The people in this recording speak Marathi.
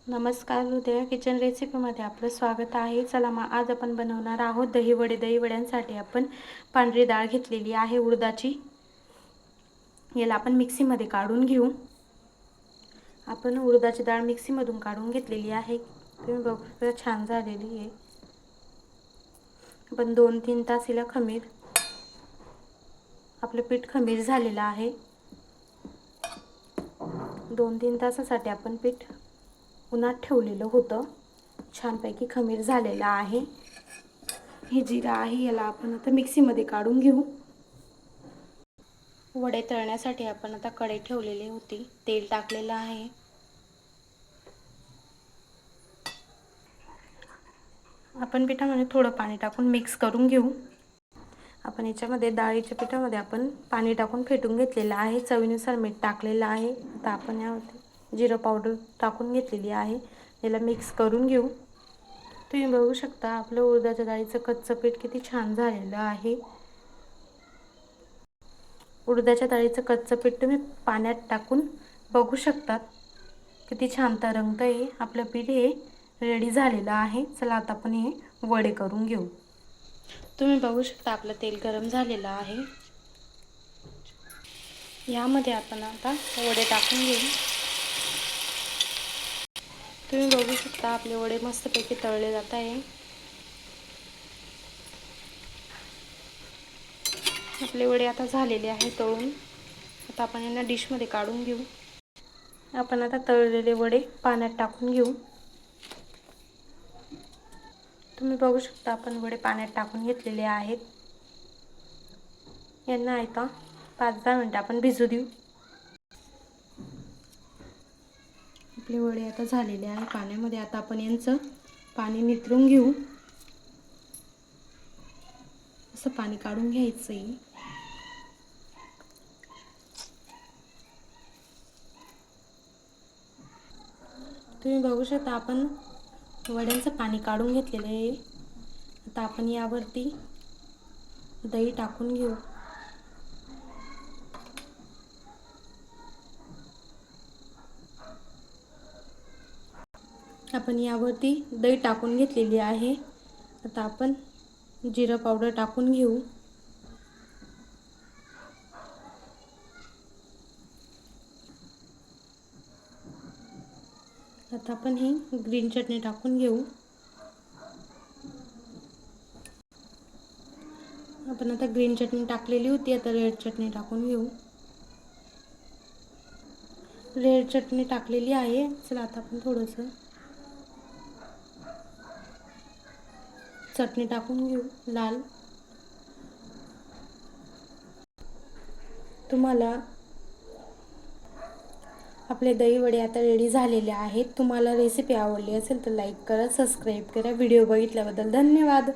नमस्कार, हृदया किचन रेसिपीमध्ये आपलं स्वागत आहे। चला मग आज आपण बनवणार आहोत दही वडे। दही वड्यांसाठी आपण पांढरी डाळ घेतलेली आहे उडदाची। याला आपण मिक्सीमध्ये काढून घेऊ। आपण उडदाची डाळ मिक्सीमधून काढून घेतलेली आहे। तुम्ही बघू छान झालेली आहे। आपण 2-3 तास हिला आपलं पीठ खमीर झालेलं आहे। 2-3 तासासाठी आपण पीठ उन्हात ठेवलेलं होतं। छानपैकी खमीर झालेलं आहे। हे जिरा आहे, याला आपण आता मिक्सीमध्ये काढून घेऊ। वडे तळण्यासाठी आपण आता कढई ठेवलेली होती, तेल टाकलेलं आहे। आपण पिठामध्ये थोडं पाणी टाकून मिक्स करून घेऊ। आपण याच्यामध्ये डाळीच्या पिठामध्ये आपण पाणी टाकून फेटून घेतलेलं आहे। चवीनुसार मीठ टाकलेलं आहे। आता आपण यामध्ये जिरा पावडर टाकून घेतलेली आहे। याला मिक्स करून घेऊ। तुम्ही बघू शकता आपलं उडदाच्या डाळीचं कच्चं पीठ किती छान झालेलं आहे। उडदाच्या डाळीचं कच्चं पीठ तुम्ही पाण्यात टाकून बघू शकता किती छान तरंगतंय। आपलं पीठ हे रेडी झालेलं आहे। चला आता आपण हे वडे करून घेऊ। तुम्ही बघू शकता आपलं तेल गरम झालेलं आहे। यामध्ये आपण आता वडे टाकून घेऊ। तुम्ही बघू शकता आपले वडे मस्तपैकी तळले जात आहे। आपले वडे आता झालेले आहे तळून। आता आपण यांना डिशमध्ये काढून घेऊ। आपण आता तळलेले वडे पाण्यात टाकून घेऊ। तुम्ही बघू शकता आपण वडे पाण्यात टाकून घेतलेले आहेत। यांना आता 5-10 मिनिटं आपण भिजू देऊ। आपले वडे आता झालेले आहे पाण्यामध्ये। आता आपण यांचं पाणी निथळून घेऊ। असं पाणी काढून घ्यायचं आहे। तुम्ही बघू शकता आपण वड्यांचं पाणी काढून घेतलेलं आहे। आता आपण यावरती दही टाकून घेऊ। आपण यावरती दही टाकून घेतलेली आहे। आता आपण जिरा पावडर टाकून घेऊ। आता आपण ही ग्रीन चटणी टाकून घेऊ। आपण आता ग्रीन चटणी टाकलेली होती, आता रेड चटणी टाकून घेऊ। रेड चटणी टाकलेली आहे। चला आता आपण थोडंसं चटणी टाकून घेऊ लाल। तुम्हाला आपले दही वडे आता रेडी झालेले आहेत। तुम्हाला रेसिपी आवडली असेल तर लाईक करा, सबस्क्राईब करा। व्हिडिओ बघितल्याबद्दल धन्यवाद।